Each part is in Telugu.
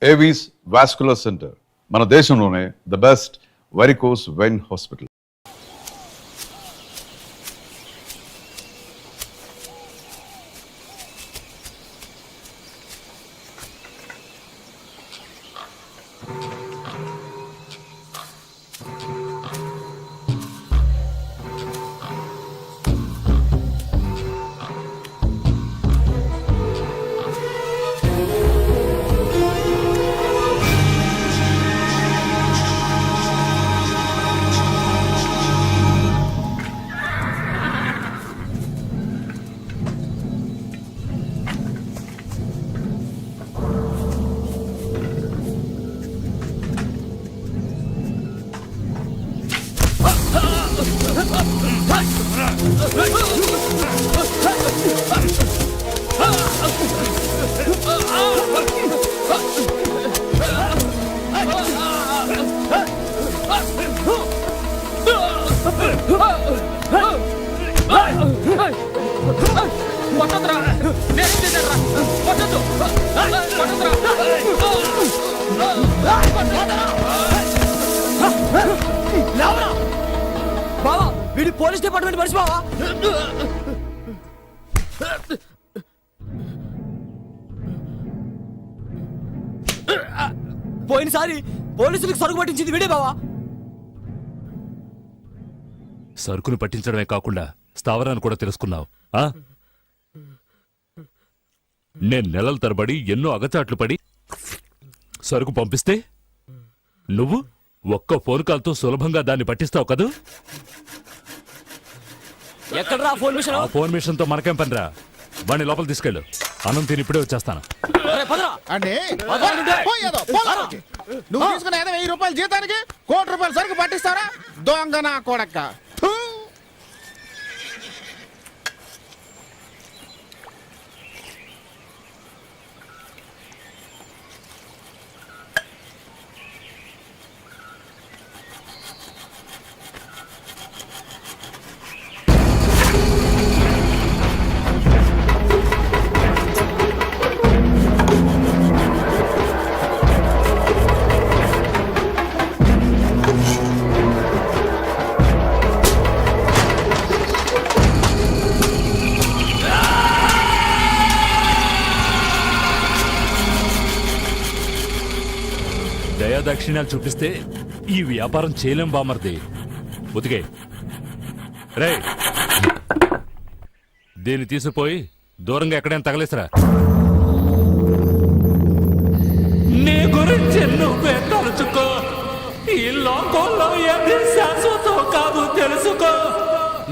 ఏవీస్ వాస్కులర్ సెంటర్ మన దేశంలోనే the best varicose vein hospital. బావా వీడి పోలీస్ డిపార్ట్మెంట్ మనిషి బావా. పోయినసారి పోలీసులకు సరుకు పట్టించింది వీడే బావా. సరుకును పట్టించడమే కాకుండా స్థావరాన్ని కూడా తెలుసుకున్నావు. నేను నెలల తరబడి ఎన్నో అగచాట్లు పడి సరుకు పంపిస్తే నువ్వు ఒక్క ఫోన్ కాల్తో సులభంగా దాన్ని పట్టిస్తావు కదూ. ఎక్కడ్రా ఫోన్ మిషన్? ఆ ఫోన్ మిషన్ తో మనకేం పనిరా? వాడిని లోపల తీసుకెళ్ళు. అన్నం తిని ఇప్పుడే వచ్చేస్తాను. నువ్వు తీసుకున్న 1000 రూపాయల జీతానికి 1 కోటి రూపాయల సరుకు పట్టిస్తారా? దొంగ నా కొడక్క. దయాదాక్షిణ్యాలు చూపిస్తే ఈ వ్యాపారం చేయలేం బామర్ది. ఉతికే రే, దీన్ని తీసుకుపోయి దూరంగా ఎక్కడైనా తగలేసరా. నీ గురించి నువ్వే తలుచుకో. ఈ లోకంలో ఏది శాశ్వతం కాదు తెలుసుకో.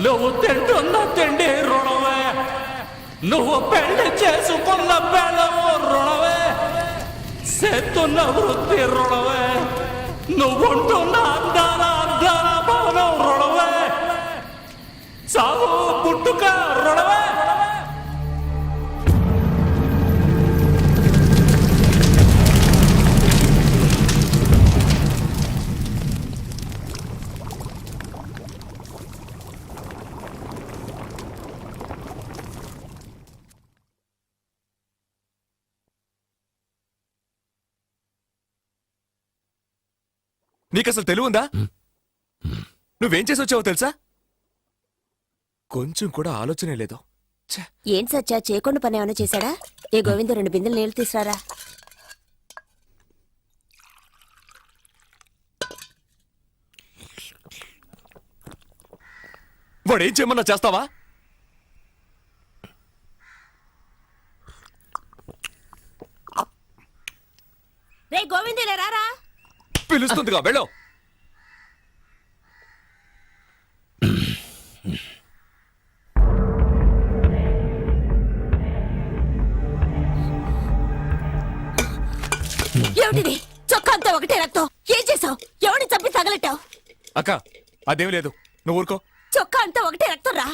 నువ్వు తింటున్న తిండి రుణమే, నువ్వు పెళ్లి చేసుకున్న పెళ్ళము రుణమే, చేస్తున్న వృత్తి రుణమే, నువ్వుంటున్న అందాల భవనం రుణమే, చావు పుట్టుక రుణమే. నీకసలు తెలివుందా? నువ్వేం చేసి వచ్చావో తెలుసా? కొంచెం కూడా ఆలోచనే లేదు. ఏం సచ్చా చేయకుండా పని ఏమైనా చేశాడా? ఏ గోవింద 2 బిందెలు నీళ్లు తీసుకురారా. వాడేం చేయమన్నా చేస్తావా? రే గోవింద రారా. పిలుస్తుందిగా, వెళ్ళు. ఏమిటిది? చొక్కా అంతా ఒకటే రక్తం. ఏం చేసావు? ఎవరిని చంపి తగలెట్టావు? అక్క, అదేం లేదు, నువ్వు ఊరుకో. చొక్కా అంతా ఒకటే రక్తం రా.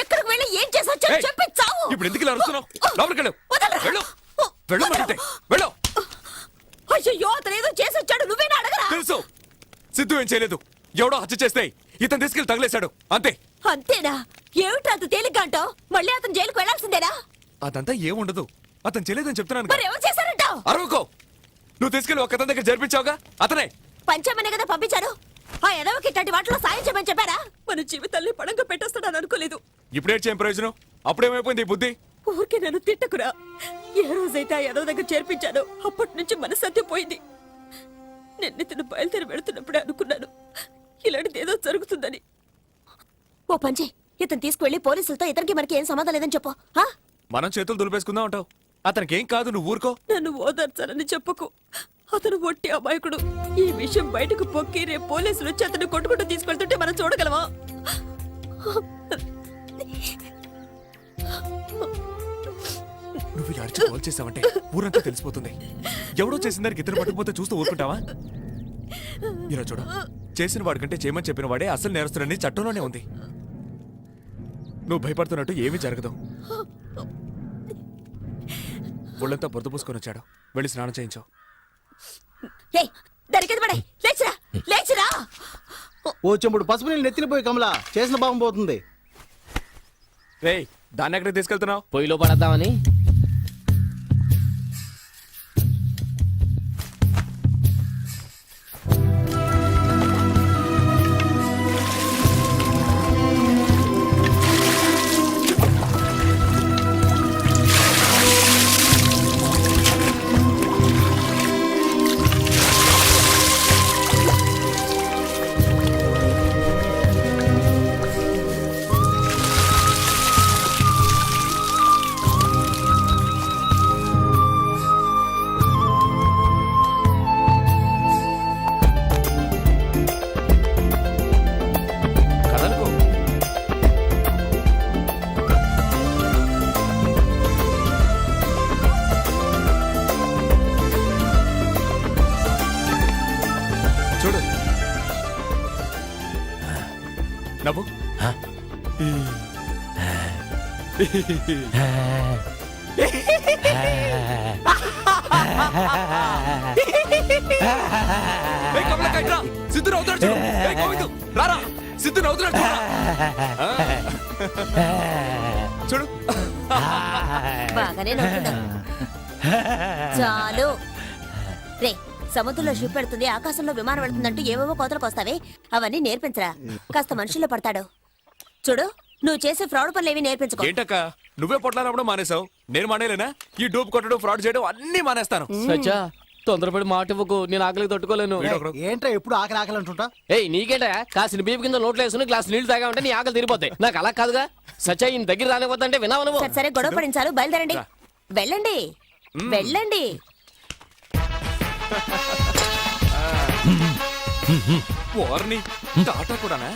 ఎక్కడికి వెళ్ళి ఏం చేసావు చెప్పి చావు. ఇప్పుడు ఎందుకు ఇలా అరుస్తున్నావు? లోపలికి వెళ్ళు. వెళ్ళు. వెళ్ళమంటే వెళ్ళు. అయ్యో, అతను ఏదో చేసి వచ్చాడు, నువ్వేనా అడగరా? తెలుసు, సిద్ధు ఏం చేయలేదు. ఎవడో హత్య చేస్తే ఇతను తీసుకెళ్లి తగిలేశాడు, అంతే. అంతేనా? ఏమిటి అంత తేలిగ్గా అంటావు? మళ్ళీ అతను జైలుకు వెళ్లాల్సిందేనా? అదంతా ఏముండదు. అతను చేయలేదని చెప్తున్నాను. మరి ఎవరు చేశారంటావు? అరవకో. నువ్వు తీసుకెళ్ళి ఒక్కతని దగ్గర జరిపించావుగా అతనే. పంచమనే కదా పంపించారు. ఆ ఎదవకి ఇట్లాంటి వాటిలో సాయం చేయమని చెప్పారా? మన జీవితాన్ని పడంగా పెట్టేస్తాడని అనుకోలేదు. ఇప్పుడేం చేయం ప్రయోజనం? అప్పుడేమైపోయింది ఈ బుద్ధి? ఊరికే నన్ను తిట్టకురా. ఏ రోజైతే ఆ ఎదవ దగ్గర చేర్పించానో అప్పటి నుంచి మనశ్శాంతి పోయింది. నిన్న ఇతను బయలుదేరి వెళుతున్నప్పుడే అనుకున్నాను ఇలాంటిది ఏదో జరుగుతుందని. ఓ పంచే, ఇతను తీసుకువెళ్ళి పోలీసులతో ఇతనికి మనకి ఏం సంబంధం లేదని చెప్పు. ఆ? మనం చేతులు దులిపేసుకుందాం అంటావు. అతనికి ఏం కాదు, నువ్వు ఊరుకో. నన్ను ఓదార్చాలని చెప్పకు. అతను ఒట్టి అమాయకుడు. ఈ విషయం బయటకు పొక్కి రేపు పోలీసులు వచ్చి అతను కొట్టుకుంటూ తీసుకెళ్తుంటే మనం చూడగలమా? నువ్వు ఇలా అడిచి కాల్ చేసావంటే ఊరంతా తెలిసిపోతుంది. ఎవడో చేసిన దానికి ఇద్దరు పట్టుకుపోతే చూస్తూ ఊరుకుంటావా? ఇలా చూడు, చేసిన వాడికంటే చేయమని చెప్పిన వాడే అసలు నేరస్తుడని చట్టంలోనే ఉంది. నువ్వు భయపడుతున్నట్టు ఏమీ జరగదు. ఒళ్ళంతా బురద పూసుకొని వచ్చాడు, వెళ్ళి స్నానం చేయించావు. ఏయ్, దానికేది పడే, లేచిరా లేచిరా. ఓ చెంబుడు పసుపు నీళ్ళు నెత్తిన పోయి కమలా చేసిన భావం పోతుంది. రేయ్, దాన్ని ఎక్కడికి తీసుకెళ్తున్నావు? పొయ్యిలో పడద్దామని. కదలకు. చూడు, నవ్వు. ఏయ్, కమలకాయ్ రా. సిద్ధు నవ్వుతాడు చూడు. ఏయ్, గోవిందు, రారా. సిద్ధు నవ్వుతున్నాడు చూడురా. చూడు. బాగానే నవ్వుతున్నావు. చాలు రే, సముద్రంలో షిప్ పెడుతుంది, ఆకాశంలో విమానం వెళ్తుందంటూ ఏవేవో కోతలకు వస్తావే, అవన్నీ నేర్పించరా. కాస్త మనుషుల్లో పడతాడు. చూడు, నువ్వు చేసే ఫ్రాడ్ పనులు ఏవి నేర్పించుకో. ఏంటక్క, నువ్వే పొట్లాడప్పుడు మానేసావు, నేను మానేలేనా? ఈ డూప్ కొట్టడం, ఫ్రాడ్ చేయడం అన్ని మానేస్తాను. సచ్చా, తొందరపడి మాట ఇవ్వకు, నేను ఆకలికి తట్టుకోలేను. వీడొకడు. ఏంట్రా ఎప్పుడు ఆకలి ఆకలి అంటుంటా? ఏయ్, నీకేంటా కాసిన బీపు కింద నోట్లో వేసుకుని గ్లాస్ నీళ్లు తాగా ఉంటే నీ ఆకలి తీరిపోతాయి. నాకు అలా కాదుగా. సచ్చా, ఈయన దగ్గర రానిపోతుంటే వినావు నువ్వు. సరే సరే, గొడవ పడించాలు, బయలుదేరండి. వెళ్ళండి వెళ్ళండి. వార్ని టాటా కూడానా?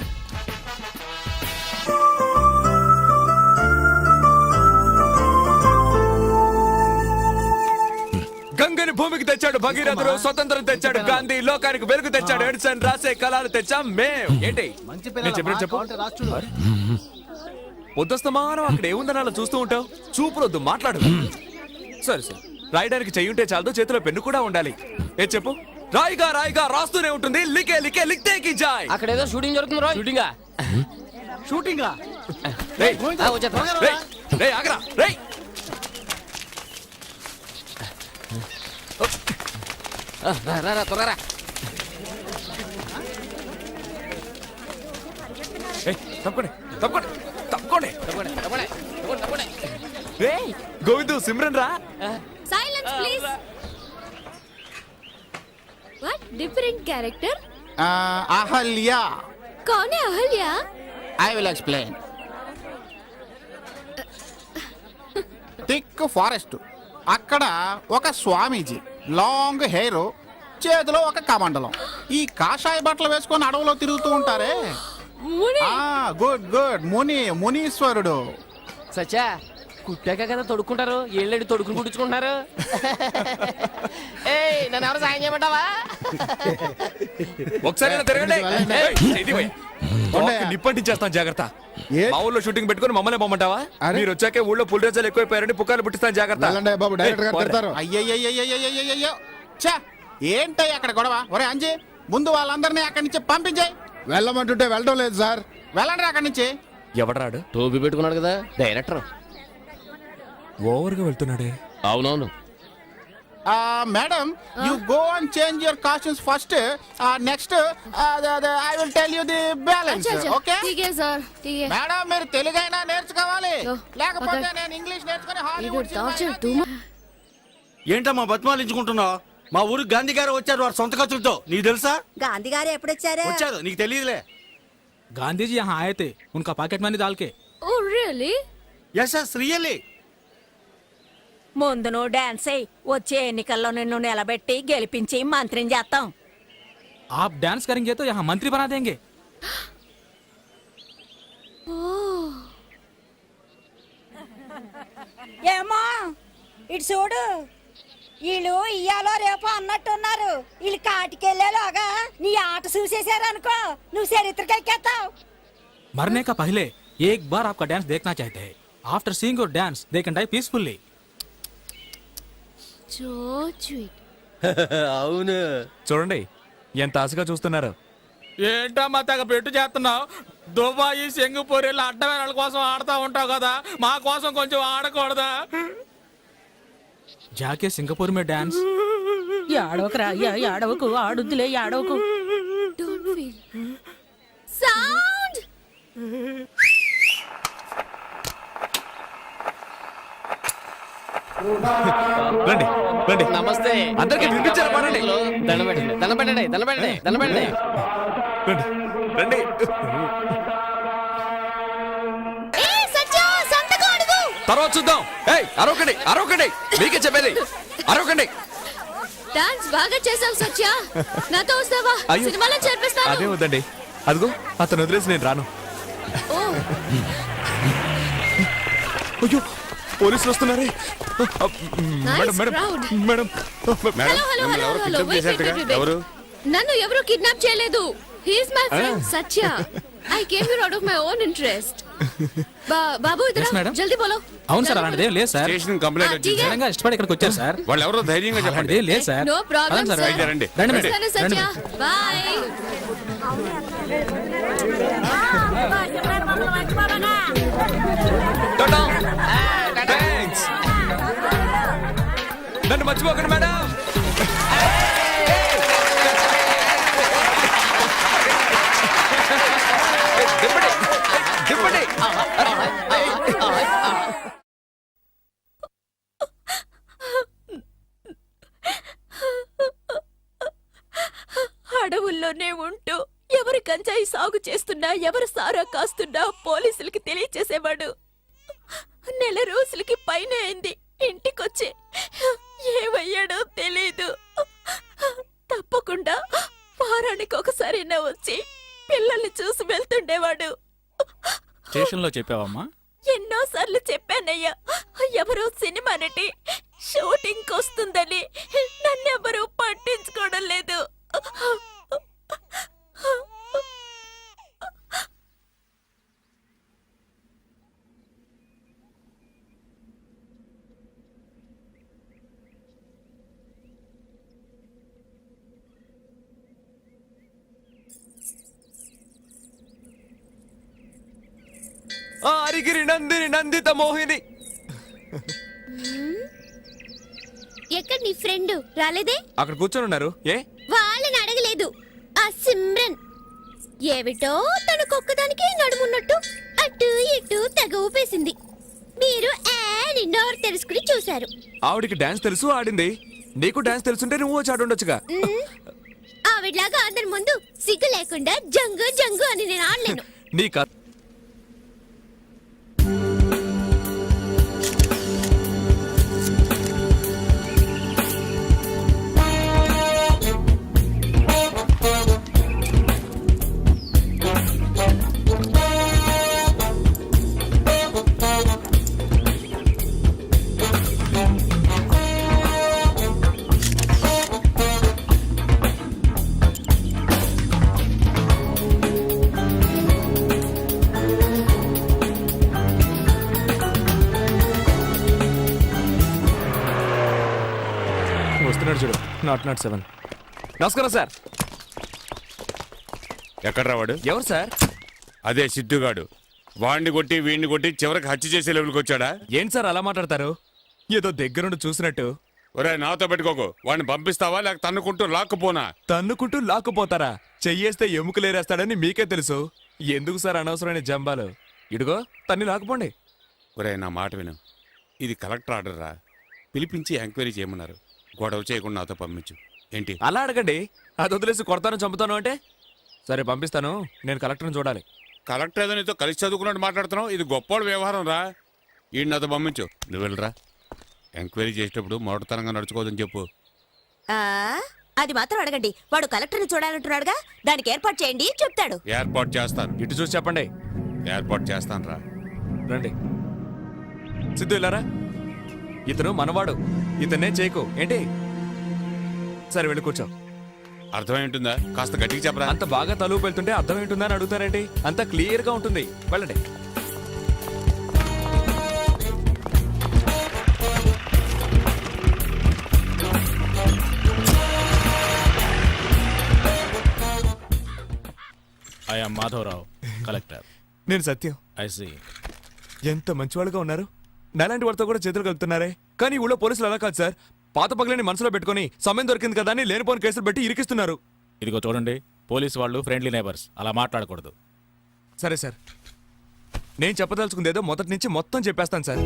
గంగని భూమికి తెచ్చాడు భగీరథుడు, స్వతంత్రం తెచ్చాడు గాంధీ, లోకానికి వెలుగు తెచ్చాడు ఎడిసన్, రాసే కళలు తెచ్చాం మేం. ఏంటి మంచి నేను చెప్పినట్టు చెప్పు. పిల్లలు రాష్ట్రుడు. పొద్దుస్తమానం అక్కడ ఏముందని అలా చూస్తూ ఉంటావు? చూపులొద్దు, మాట్లాడు. సరే సరే, రాయడానికి చెయ్యుంటే చాలదు, చేతిలో పెన్ను కూడా ఉండాలి. ఏ చెప్పు. రాయిగా రాయిగా రాస్తూనే ఉంటుంది, లికే లికే లిక్తే కి జాయ్. అక్కడ ఏదో షూటింగ్ జరుగుతుంది రో. షూటింగా? షూటింగా? రేయ్, వచ్చేస్తా. రేయ్, రేయ్, ఆగరా, రేయ్. రా త్వరగా. ఏయ్, తప్పుకోండి తప్పుకోండి తప్పుకోండి. తప్పండి. రేయ్, గోవిందు, సిమ్రన్ రా. Silence, please. What different character? Ahalya. कौन है Ahalya? I will explain. Thick forest, అక్కడ ఒక స్వామీజీ, లాంగ్ హెయిర్, చేతిలో ఒక కమండలం. ఈ కాషాయ బట్టలు వేసుకొని అడవిలో తిరుగుతూ ఉంటారే. मुनि. Good good, మునీశ్వరుడు. సచ్చా, కుట్టాక కదా తొడుక్కుంటారు, ఏళ్ళేడు తొడుకుని కుట్టించుకుంటున్నారు. ఏయ్, నన్ను ఎవరు సాయం చేయమంటావా? ఒకసారి ఇలా తిరగండి. ఏయ్, ఇది పోయి. తోకకి నిప్పంటించేస్తాను, జాగ్రత్త. మా ఊళ్ళో షూటింగ్ పెట్టుకుని మమ్మల్ని పొమ్మంటావా? మీరు వచ్చాకే ఊళ్ళో పులిరేజాలు ఎక్కువైపోయారని పుకార్లు పుట్టిస్తాను, జాగ్రత్త. అయ్యయ్యో, ఛా, ఏంటయ్య అక్కడ గొడవ? ఒరే అంజీ, ముందు వాళ్ళందరినీ అక్కడి నుంచి పంపించాయి. వెళ్ళమంటుంటే వెళ్ళడం లేదు సార్. వెళ్ళండి అక్కడి నుంచి. ఎవడరాడు? టోపీ పెట్టుకున్నాడు కదా, డైరెక్టర్. ఓవర్గా వెళ్తున్నాడే. అవునవును. Madam you go and change your costumes first next I will tell you the balance okay ठीक है सर ठीक है మేడం మీరు తెలుగైనా నేర్చుకోవాలి ఓ, లేకపోతే ఓకే. నేను ఇంగ్లీష్ నేర్చుకుని ఇది హాలీవుడ్ టార్చర్ టూ ఏంటమ్మా బతిమాలించుకుంటున్నావు? మా ఊరికి గాంధీ గారు వచ్చారు వారి సొంత ఖర్చులతో. నీకు తెలుసా? గాంధీ గారు ఎప్పుడొచ్చారా? వచ్చారు, నీకు తెలియదులే. गांधी जी यहाँ आए थे उनका पॉकेट मनी डाल के। Oh really yes yes really. ముందు నువ్వు డాన్స్ అయ్యి వచ్చే ఎన్నికల్లో నిన్ను నిలబెట్టి గెలిపించి మంత్రిని చేస్తాం. आप डांस करेंगे तो यहाँ मंत्री बना देंगे। ఏమో ఇటు చూడు, వీళ్ళు ఇయ్యాలో రేపు అన్నట్టున్నారు. వీళ్ళు కాటికెళ్ళేలోగా నీ ఆట చూసేశారనుకో నువ్వు చరిత్రకెక్కేస్తావు. मरने का पहले एक बार आपका डांस देखना चाहते हैं। After seeing your dance they can die peacefully. So sweet అవును. చూడండి ఎంత ఆశగా చూస్తున్నారు. ఏంటమ్మా తెగ పెట్టు చేస్తున్నావు? దుబాయ్ సింగపూర్ వెళ్ళి అడ్డమైన కోసం ఆడుతా ఉంటావు కదా, మా కోసం కొంచెం ఆడకూడదా? జాకే సింగపూర్ మే డాన్స్ ఆడవకురా, ఆడవకు, ఆడుద్దులే, ఆడవకు. డోంట్ ఫీల్ సౌండ్ రండి రండి. నమస్తే. అందరికీ వినిపించాలి, పడండి. దండం పెట్టండి, దండం పెట్టండి, దండం పెట్టండి, దండం పెట్టండి. రండి రండి. ఏ సత్య సంతకం అడుగు. తర్వాత చూద్దాం. ఏయ్ అరవకండి అరవకండి, మీకే చెప్పేది అరవకండి. డాన్స్ బాగా చేసావు సత్య, నాతో వస్తావా? అయ్యో. సినిమాలో అదే చేర్పిస్తాను. వద్దండి, అదిగో అతను వదిలేసి నేను రాను. ఓ అయ్యో పోలీసులు వస్తున్నారే. Madam madam crowd. Madam hello hello hello hello wait wait wait. నన్ను ఎవరు కిడ్నాప్ చేయలేదు. He is my friend Satya. I came here out of my own interest. బాబు ఇదరా Yes, madam. జల్దీ బోలో. అవును సార్, అలాంటిదే లేదు సార్. స్టేషన్ కంప్లైంట్ వచ్చింది సార్. నిజంగా ఇష్టపడి ఇక్కడికి వచ్చారు సార్. వాళ్ళు ఎవరో ధైర్యంగా చెప్పండి. అలాంటిదే లేదు సార్. నో ప్రాబ్లం పదండి సార్, సార్. రండి. రండి రండి. మేడం. సరే రండి సత్య మేడం. బై. థాంక్స్. నన్ను మర్చిపోకండి మేడం. దింపండి, దింపండి. అడవుల్లోనే ఉంటూ ఎవరు గంజాయి సాగు చేస్తున్నా, ఎవరు సారా కాస్తున్నా పోలీసులకి తెలియచేసేవాడు. నెల రోజులకి పైన అయింది ఇంటికొచ్చి. ఏమయ్యాడో తెలీదు. తప్పకుండా వారానికి ఒకసారైనా వచ్చి పిల్లల్ని చూసి వెళ్తుండేవాడు. స్టేషన్ లో చెప్పావమ్మా? ఎన్నోసార్లు చెప్పానయ్యా, ఎవరో సినిమా నటి షూటింగ్ వస్తుందని. నన్నెవరూ పట్టించుకోవడం లేదు. అరిగిరి నందిని నందిత మోహిని. ఎక్కడ నీ ఫ్రెండ్ రాలేదే? అక్కడ కూర్చొని ఉన్నారు. ఏ వాళ్ళని అడగలేదు. ఆ సిమ్రన్ ఏమిటో తనకొక్కదానికి నడుమున్నట్టు అటు ఇటు తెగ ఊపేసింది. మీరు నోరు తెలుసుకుని చూశారు. ఆవిడికి డాన్స్ తెలుసు, ఆడింది. నీకు డాన్స్ తెలుసుంటే నువ్వు వచ్చి ఆడుండొచ్చుగా. ఆవిడలాగా అందరి ముందు సిగ్గు లేకుండా జంగు జంగు అని నేను ఆడలేను. నీ కథ వస్తున్నాడు చూడు. నాట్ 7. నమస్కారం సార్. ఎక్కడ రావాడు? ఎవరు సార్? అదే సిద్ధుగాడు. వాడిని కొట్టి వీడిని కొట్టి చివరికి హత్య చేసే లెవెల్కి వచ్చాడా? ఏంటి సార్ అలా మాట్లాడతారు? ఏదో దగ్గరుండి చూసినట్టు. ఒరే నాతో పెట్టుకోకు వాడిని పంపిస్తావా లేక తన్నుకుంటూ లాక్కుపోనా? తన్నుకుంటూ లాక్కుపోతారా? చెయ్యేస్తే ఎముకలేరేస్తాడని మీకే తెలుసు. ఎందుకు సార్ అనవసరమైన జంబాలు? ఇడుగో తన్ని లాక్కుపోండి. ఒరే నా మాట విను, ఇది కలెక్టర్ ఆర్డర్ రా. పిలిపించి ఎంక్వైరీ చేయమన్నారు. గొడవ చేయకుండా నాతో పంపించు. ఏంటి? అలా అడగండి. అది వదిలేసి కొడతాను చంపుతాను అంటే సరే పంపిస్తాను. నేను కలెక్టర్ని చూడాలి. కలెక్టర్ ఏదో నీతో కలిసి చదువుకున్నట్టు మాట్లాడుతున్నావు. ఇది గొప్పోడు వ్యవహారం రా. ఈ నాతో పంపించు. నువ్వు వెళ్ళరా. ఎంక్వైరీ చేసేటప్పుడు మొదటితనంగా నడుచుకోవద్దని చెప్పు. అది మాత్రం అడగండి. వాడు కలెక్టర్ని చూడాలంటున్నాడుగా, దానికి ఏర్పాటు చేయండి చెప్తాడు. ఏర్పాటు చేస్తాను. ఇటు చూసి చెప్పండి. ఏర్పాటు చేస్తాను రా. రండి. సిద్ధు ఇలారా. ఇతను మనవాడు. ఇతన్నే చేయకు ఏంటి? సరే వెళ్ళి కూర్చో. అర్థమేంటుందా? కాస్త గట్టిగా చెప్పరా. అంత బాగా తలుపు వెళ్తుంటే అర్థం ఏంటుందా అని అడుగుతారేంటి? అంత క్లియర్ గా ఉంటుంది. వెళ్ళండి. I'm Madhavarao, collector. నేను సత్యం. I see. ఎంత మంచివాళ్ళుగా ఉన్నారు. నాలాంటి వాడితో కూడా చేతులు కలుపుతున్నారే. కానీ ఊళ్ళో పోలీసులు అలా కాదు సార్. పాత పగలని మనసులో పెట్టుకుని సమయం దొరికింది కదా అని లేనిపోని కేసులు పెట్టి ఇరికిస్తున్నారు. ఇదిగో చూడండి, పోలీసు వాళ్ళు ఫ్రెండ్లీ నైబర్స్, అలా మాట్లాడకూడదు. సరే సార్, నేను చెప్పదలుచుకుందేదో మొదటి నుంచి మొత్తం చెప్పేస్తాను సార్.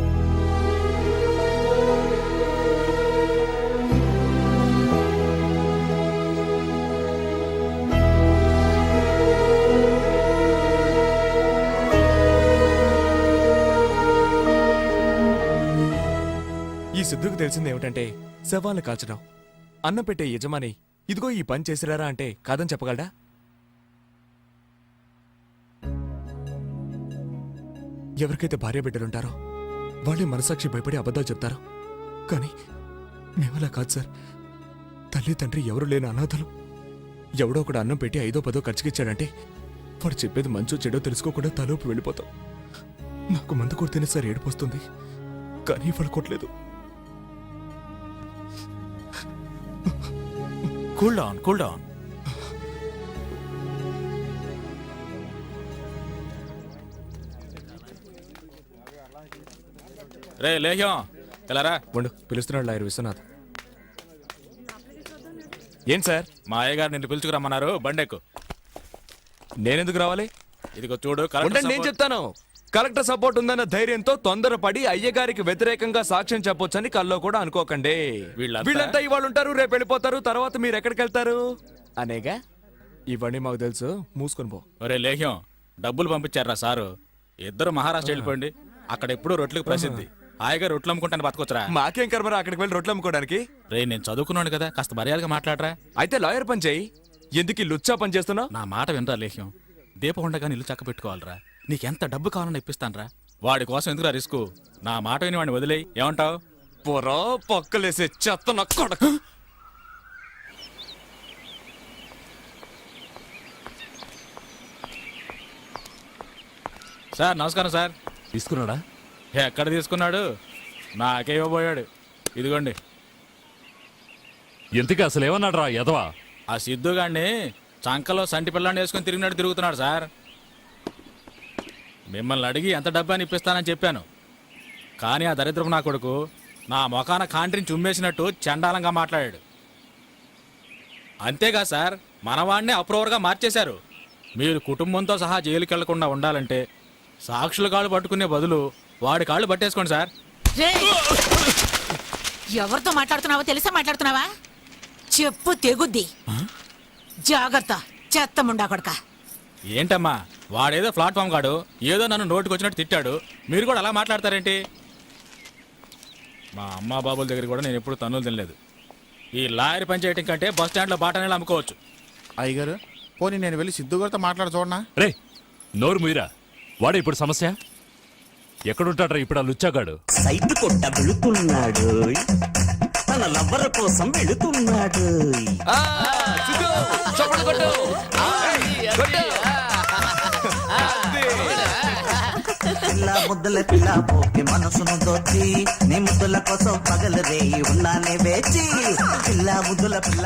ఈ సిద్ధుకు తెలిసింది ఏమిటంటే శవాలను కాల్చడం. అన్నం పెట్టే యజమాని ఇదిగో ఈ పని చేసిరారా అంటే కాదని చెప్పగలడా? ఎవరికైతే భార్య బిడ్డలుంటారో వాళ్ళే మనసాక్షి భయపడి అబద్ధాలు చెప్తారు. కానీ మేమలా కాదు సార్. తల్లి తండ్రి ఎవరు లేని అనాథలు. ఎవడో ఒకడు అన్నం పెట్టి 5ో 10ో ఖర్చుకిచ్చాడంటే వాడు చెప్పేది మంచో చెడో తెలుసుకోకుండా తలోపు వెళ్ళిపోతాం. నాకు మందు కొడితేనే సార్ ఏడుపొస్తుంది, కానీ వాళ్ళు కొట్టలేదు. Cool down, cool down. రే లేహ్యం, ఎలారా? ఉండు, పిలుస్తున్నాడు లాయర్ విశ్వనాథ్. ఏం సార్? మా అయ్యగారు నిన్ను పిలుచుకురమ్మన్నారు, బండెక్కు. నేనెందుకు రావాలి? ఇదిగో చూడు, ఉండండి, నేను చెప్తాను. కలెక్టర్ సపోర్ట్ ఉందన్న ధైర్యంతో తొందరపడి అయ్యగారికి వ్యతిరేకంగా సాక్ష్యం చెప్పొచ్చని కల్లో కూడా అనుకోకండి. వీళ్ళంతా ఇవాళ ఉంటారు, రేపు వెళ్ళిపోతారు. తర్వాత మీరు ఎక్కడికి వెళ్తారు అనేగా. ఇవన్నీ మాకు తెలుసు, మూసుకొని పో. ఒరే లేహ్యం, డబ్బులు పంపించారా సారు? ఇద్దరు మహారాష్ట్ర వెళ్ళిపోండి. అక్కడ ఎప్పుడు రొట్లకు ప్రసిద్ధి. హాయిగా రొట్లు అమ్ముకుంటాను బతకొచ్చరా. మాకేం కర్మరా అక్కడికి వెళ్ళి రొట్లు అమ్ముకోవడానికి? రే నేను చదువుకున్నాను కదా, కాస్త మర్యాదగా మాట్లాడరా. అయితే లాయర్ పని చేయి. ఎందుకు ఈ లుచ్చా పని చేస్తున్నావు? నా మాట వినరా లేహ్యం. దీపం ఉండగా ఇల్లు చక్క పెట్టుకోవాలరా. నీకెంత డబ్బు కావాలని ఇప్పిస్తానరా. వాడి కోసం ఎందుకురా రిస్క్? నా మాట విని వాడిని వదిలేయి. ఏమంటావు? పొరా పక్కలేసే చెత్త నా కొడుకు. సార్ నమస్కారం సార్. తీసుకున్నాడా? ఎక్కడ తీసుకున్నాడు? నాకే ఇవ్వబోయాడు. ఇదిగోండి. ఇంతకీ అసలు ఏమన్నాడు రా యదవా? ఆ సిద్ధుగాడిని చంకలో సంటి పిల్లాన్ని వేసుకొని తిరిగినట్టు తిరుగుతున్నాడు సార్. మిమ్మల్ని అడిగి ఎంత డబ్బాని ఇప్పిస్తానని చెప్పాను. కానీ ఆ దరిద్రపు నా కొడుకు నా మొఖాన కాంట్రిని చుమ్మేసినట్టు చండాలంగా మాట్లాడాడు. అంతేగా సార్, మనవాడిని అప్రూవర్గా మార్చేశారు. మీరు కుటుంబంతో సహా జైలుకి వెళ్లకుండా ఉండాలంటే సాక్షుల కాళ్ళు పట్టుకునే బదులు వాడి కాళ్ళు పట్టేసుకోండి సార్. ఎవరితో మాట్లాడుతున్నావో తెలిసా మాట్లాడుతున్నావా? చెప్పు తెగుద్ది. జాగ్రత్త, చెత్త ముండా కొడక. ఏంటమ్మా, వాడేదో ప్లాట్ఫామ్ కాడు, ఏదో నన్ను నోటికి వచ్చినట్టు తిట్టాడు. మీరు కూడా అలా మాట్లాడతారేంటి? మా అమ్మా బాబుల దగ్గర కూడా నేను ఎప్పుడు తన్నులు తినలేదు. ఈ లాయర్ పని చేయటం కంటే బస్ స్టాండ్లో బాటనేలా అమ్ముకోవచ్చు. అయ్యగారు, పోనీ నేను వెళ్ళి సిద్ధు గారితో మాట్లాడ చూడనా? రే నోరు ముయిరా. వాడే ఇప్పుడు సమస్య. ఎక్కడుంటాడ్రా ఇప్పుడు ఆ లుచ్చాగాడు? సైట్ కొట్ట వెళుతున్నాడు, తన లవ్వర్ కోసం వెళుతున్నాడు. పిల్ల ముద్దుల పిల్ల పోకి మనసును దోచి, నీ ముద్దుల కోసం పగలు రేయి ఉన్నానే వేచి. పిల్ల ముద్దుల పిల్ల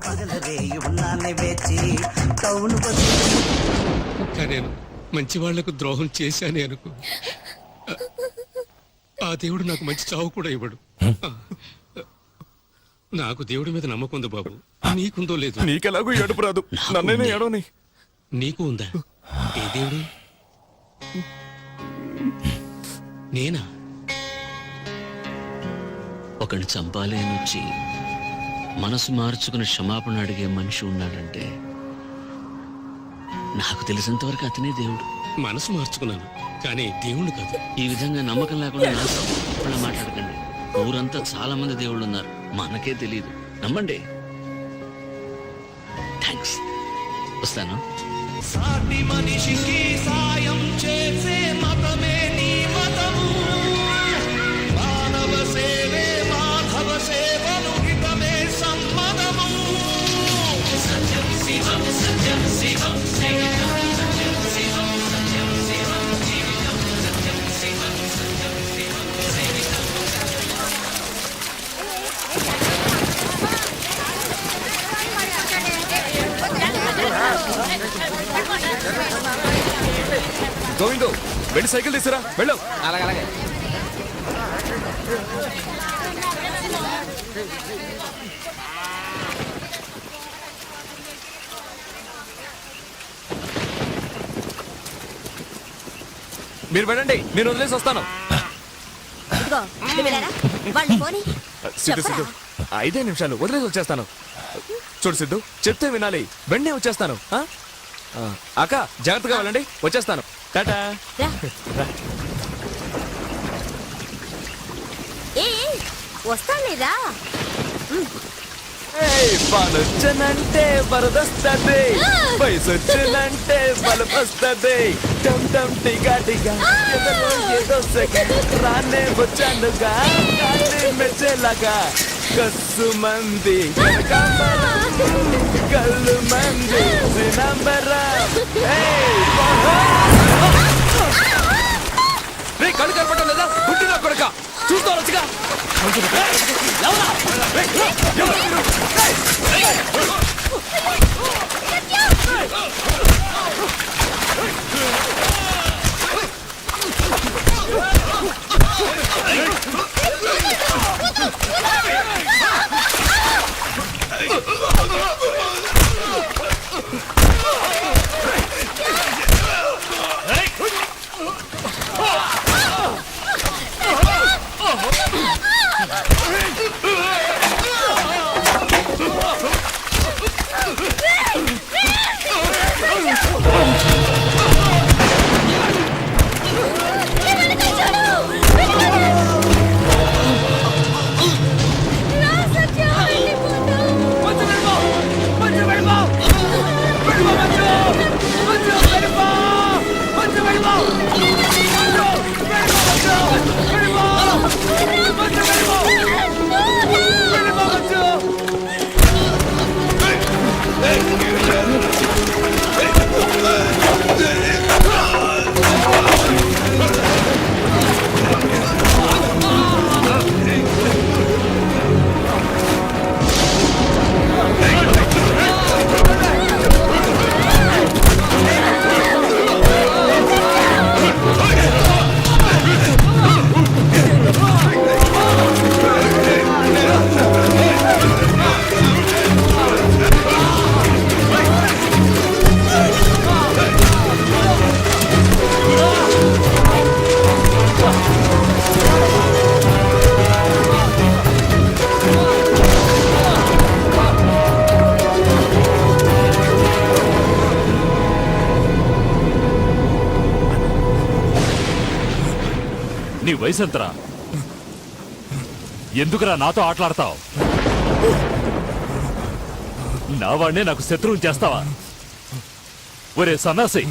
పగలు రేయి ఉన్నానే వేచి. టౌన్ నేను మంచి వాళ్లకు ద్రోహం చేశానే అనుకో. ఆ ఆ దేవుడు నాకు మంచి చావు కూడా ఇవ్వడు. నాకు దేవుడి మీద నమ్మకం ఉంది బాబు, నీకుందో లేదు. నీకెలాగూ ఏడుపు రాదు, నన్నైనా ఏడవని. నీకు ఉందా? ఏ దేవుడు? నేనా? ఒకని చంపాలి అని వచ్చి మనసు మార్చుకుని క్షమాపణ అడిగే మనిషి ఉన్నాడంటే నాకు తెలిసినంత వరకు అతనే దేవుడు. మనసు మార్చుకున్నాను కానీ దేవుణ్ణి కాదు. ఈ విధంగా నమ్మకం లేకుండా నాతో మాట్లాడకండి. ఊరంతా చాలా మంది దేవుళ్ళు ఉన్నారు, మనకే తెలియదు. నమ్మండి. థ్యాంక్స్, వస్తాను. సాటి మనిషికి సాయం చేసే మతమే నీ మతము. మానవ సేవే మాధవ సేవను హితమే సమ్మతము. సత్యం శివం సత్యం శివం జీవితం సత్యం శివం సత్యం శివం జీవితం సత్యం శివం సత్యం శివం జీవితం. గోవిందు, వెళ్ళి సైకిల్ తీసుకురా, వెళ్ళు. అలాగే. మీరు వెళ్ళండి, నేను వదిలేసి వస్తాను. సిద్ధు సిద్ధు, 5 నిమిషాలు వదిలేసి వచ్చేస్తాను. చూడు సిద్ధు, చెప్తే వినాలి, వెంటనే వచ్చేస్తాను. అక్క జాగ్రత్తగా వెళ్ళండి, వచ్చేస్తాను. టాటా. వస్తానేరా. పనొచ్చనంటే వరదొస్తుంది, వయసు వచ్చినంటే బలం వస్తుంది. టమ్ టమ్ టిగా టిగా ఏదో సెకండ్ రానే వచ్చానుగా, కానీ మెచ్చేలాగా కస్సు మంది కళ్ళు మంది కళ్ళు కనపడటం లేదా? పుట్టిన కొడుక చూస్తూ వచ్చుగా. నీ వయసు ఎంతరా? ఎందుకురా నాతో ఆటలాడతావు? నా వాడినే నాకు శత్రువుని చేస్తావా? ఒరే సన్నాసి,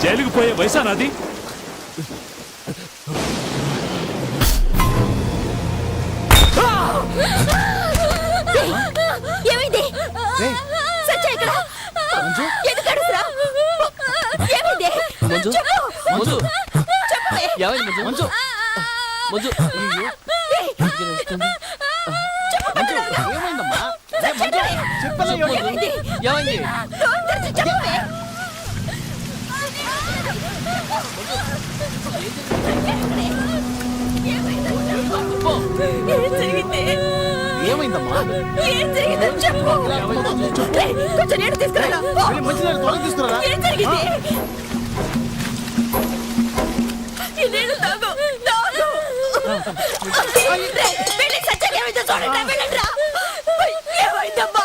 జైలుకు పోయే వయసా నాది? ఏమైంది? సత్య ఎక్కడ? ఎందుకు అడుగురా? ఏమైంది? చెప్పు. ఏమైంది మంజు? మంజు ఏమైందమ్మా? ఏమైంది? ఏం జరిగింది? ఏమైందమ్మా? ఏం జరిగిందో చెప్పు. రేయ్, కొంచెం నీళ్ళు తీసుకురా. మంచినీళ్ళు త్వరగా తీసుకురా. ఏం జరిగింది? ఈ నీళ్ళు తాగు. తాగు. రేయ్, వెళ్ళి సత్యాకి ఏమైందో చూడండి. వెళ్ళండిరా. ఏమైందమ్మా?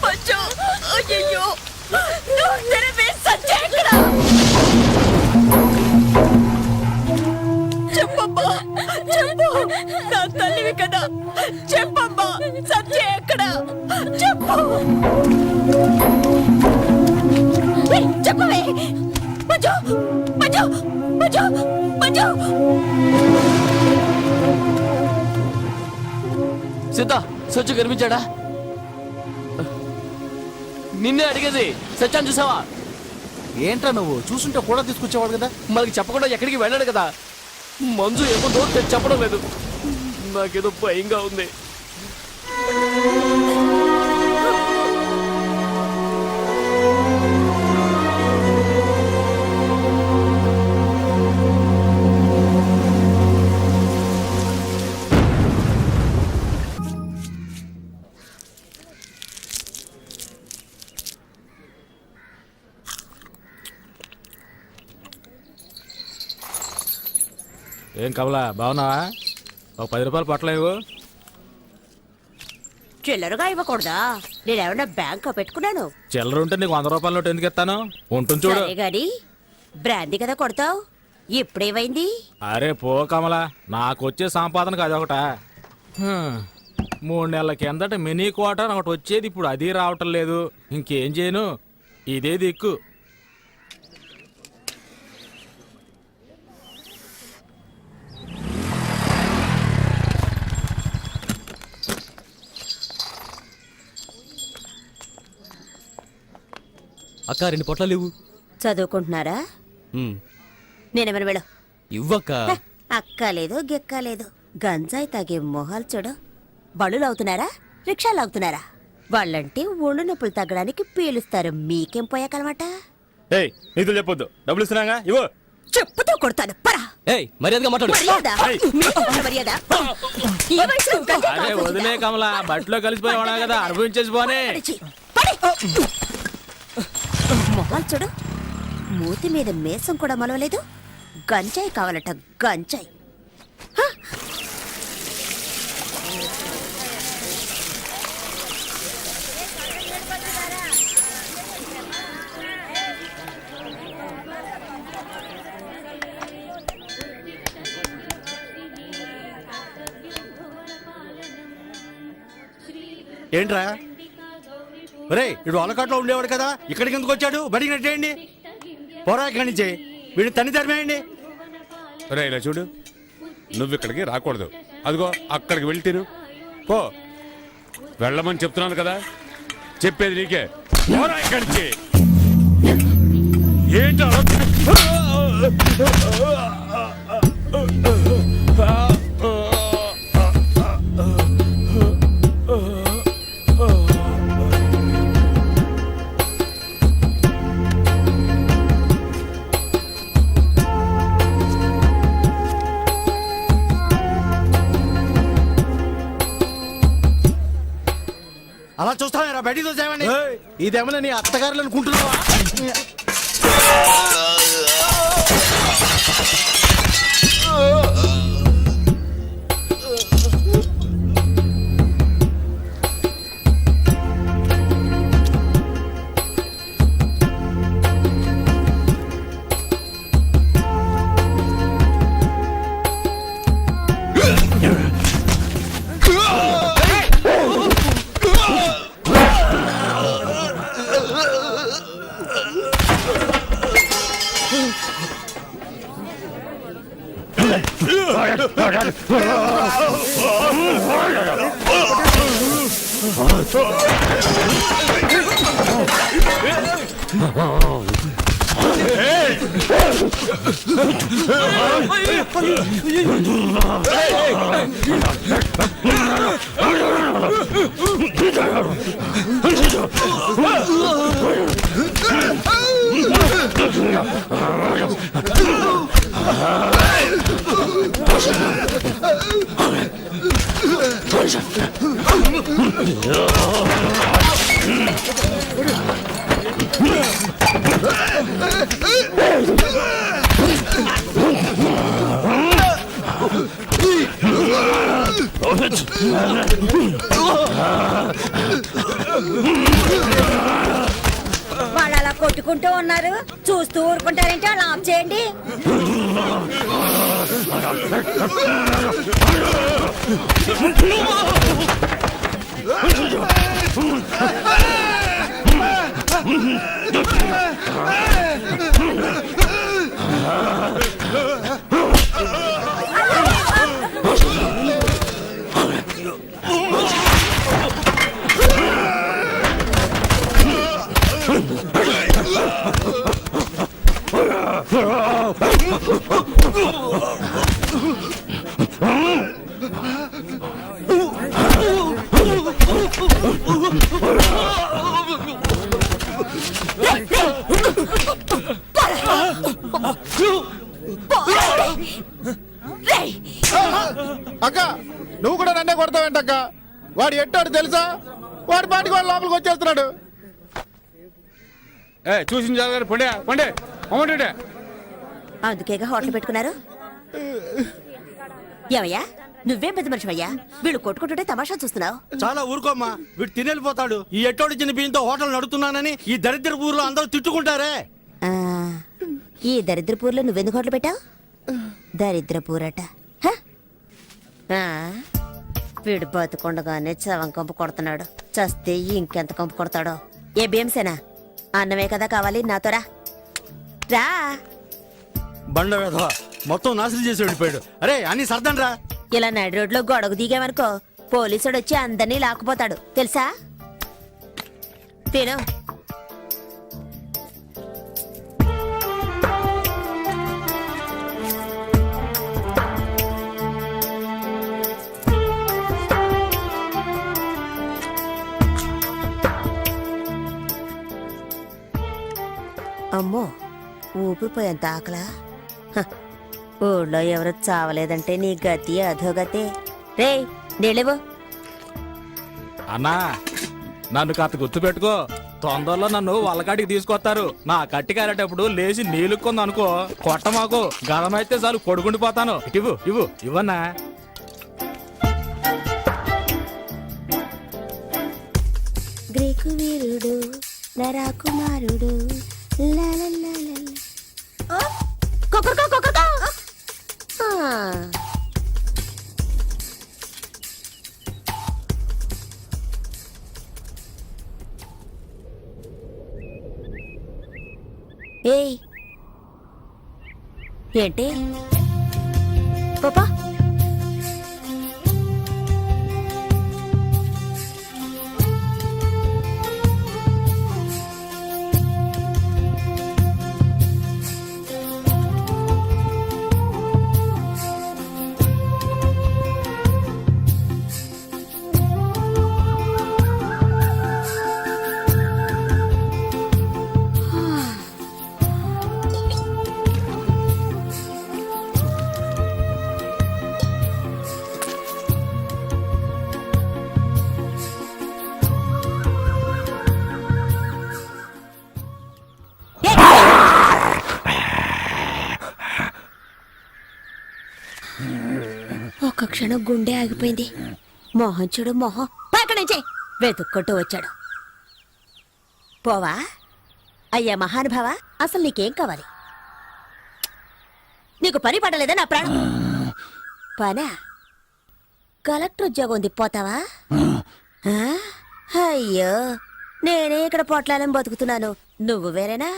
అచ్చో, అయ్యయ్యో. డాక్టర్ సత్య ఎక్కడ? చెప్పమ్మా, చెప్పు. నా తల్లివి కదా, చెప్పమ్మా. సత్య ఎక్కడ? చెప్పు. ఏయ్, చెప్పవే. మంజు, మంజు, మంజు, మంజు. సీత సత్య కనిపించాడా? నిన్నే అడిగేది. సత్యాన్ని చూసావా? ఏంట్రా నువ్వు చూసుంటే కూడా తీసుకొచ్చేవాడు కదా. మనకి చెప్పకుండా ఎక్కడికి వెళ్ళాడు కదా. మంజు ఏమో నోట్ తెచ్చి చెప్పడం లేదు. నాకేదో భయంగా ఉంది. ఏం కమలా బాగున్నావా? ఒక 10 రూపాయలు పట్టలేవు. చిల్లరగా ఇవ్వకూడదా? నేనేమన్నా బ్యాంక్ పెట్టుకున్నాను. చిల్లర ఉంటే నీకు 100 రూపాయల నోటు ఎందుకు ఇస్తాను? ఉంటుంది చూడు. సరే గాని బ్రాందీ కదా కొడతావు. ఇప్పుడేమైంది? అరే పో కమలా, నాకు వచ్చే సంపాదనకు అదొకట. 3 నెలల కిందట మినీ క్వార్టర్ ఒకటి వచ్చేది, ఇప్పుడు అది రావటం లేదు. ఇంకేం చేయను, ఇదే దిక్కు. అక్క 2 పొట్ల లేవు. చదువుకుంటున్నారా? నేనేమని వెళ్ళు. ఇవ్వక్క. అక్కలేదు గిక్కలేదు. గంజాయి తాగే మొహాలు చూడు. బళ్ళు అవుతున్నారా, రిక్షాలు అవుతున్నారా? వాళ్ళంటే ఒళ్ళు నొప్పులు తగ్గడానికి పీలుస్తారు. మీకేం పోయాకనమాట? నీతో చెప్పొద్దు, డబ్బులు ఇస్తున్నాగా ఇవ్వు. చెప్పుతో కొడతాను. పరా. మర్యాదగా మాట్లాడు. మర్యాద? మర్యాద? ఈ వయసులో గంజాయి అరే తాగుతుందా? వదిలే కమలా, బట్టలో కలిసిపోయావా కదా, అనుభవించేసి పోనే. పడిచి, పడి. మొహాలు చూడు. మూతి మీద మేసం కూడా మొలవలేదు. గంజాయి కావాలట, గంజాయి. హ! ఏంట్రా ఒరే, ఇడు అలకాట్లో ఉండేవాడు కదా, ఇక్కడికి ఎందుకు వచ్చాడు? బడికి నెట్టేయండి. పోరా ఇక్కడి నుంచి. వీడిని తన్ని తరిమేయండి. రే ఇలా చూడు, నువ్వు ఇక్కడికి రాకూడదు. అదిగో అక్కడికి వెళ్తీరు పో. వెళ్ళమని చెప్తున్నాను కదా, చెప్పేది నీకే. పోరా ఇక్కడి నుంచి. ఏంటి అలా? అలా చూస్తారా? బయటికి చూసామండి. ఇదేమన్నా నీ అత్తగారులు అనుకుంటున్నావా? Hey! వాళ్ళు అలా కొట్టుకుంటూ ఉన్నారు, చూస్తూ ఊరుకుంటారంటే అలా ఆఫ్ చేయండి. అక్క నువ్వు కూడా నన్నే కొడతావేంటక్క? వాడు ఎట్టాడు తెలుసా? వాడి పాటికి వాడు లోపలికి వచ్చేస్తున్నాడు. చూసిన జాగ్రత్త పండే పండే అమ్మంటే అందుకేగా హోటల్ పెట్టుకున్నారు. ఏమయ్యా నువ్వేం పెద్ద మనిషివయ్యా, వీళ్ళు కొట్టుకుంటుంటే తమాషా చూస్తున్నావు. చాలా ఊరుకోమ్మా, వీడు తినేళ్ళిపోతాడు. ఈ ఎట్టోడి చిన్న బియ్యంతో హోటల్ నడుపుతున్నానని ఈ దరిద్ర ఊర్లో అందరూ తిట్టుకుంటారే. ఆ, ఈ దరిద్రపూర్లో నువ్వెందుకు హోటల్ పెట్టావు? దరిద్రపూరట. హ? ఆ, వీడు బతుకుండగానే చవం కంపు కొడుతున్నాడు, చస్తే ఇంకెంత కంపు కొడతాడో. ఏ భీమసేనా, అన్నమే కదా కావాలి, నాతో రా. రా. బండ వేధవా మొత్తం నాశనం చేసి వెళ్ళిపోయాడు. అరే అన్ని సర్దండి రా. ఇలా నడి రోడ్లో గొడవ దిగామనుకో పోలీసుడు వచ్చి అందరినీ లాక్కుపోతాడు తెలుసా. తిను. అమ్మో ఊపిరిపోయేంత ఆకలా. హ, ఊళ్ళో ఎవరు చావలేదంటే నీ గతి అధోగతే. రే నీళ్ళేవో. అన్నా నన్ను కాస్త గుర్తుపెట్టుకో, తొందరలో నన్ను వాళ్ళకాడికి తీసుకొస్తారు. నా కట్టి కారేటప్పుడు లేచి నీళ్ళుకుంది అనుకో, కొట్ట మాకు గదమైతే చాలు కొడుకుండిపోతాను. ఇవ్వు ఇవ్వు ఇవ్వన్నా. గ్రీకు వీరుడు నరాకుమారుడు ఏయ్ ఏంటి పాపా? ఒక్క క్షణం గుండె ఆగిపోయింది. మొహం చూడు మొహం, పక్కన నుంచి వెతుక్కుంటూ వచ్చాడు. పోవా అయ్యా మహానుభావ, అసలు నీకేం కావాలి? నీకు పని పడలేదా నా ప్రాణం? పనా? కలెక్టర్ ఉద్యోగం ఉంది, పోతావా? ఆ? అయ్యో నేనే ఇక్కడ పొట్లాలని బతుకుతున్నాను, నువ్వు వేరేనా?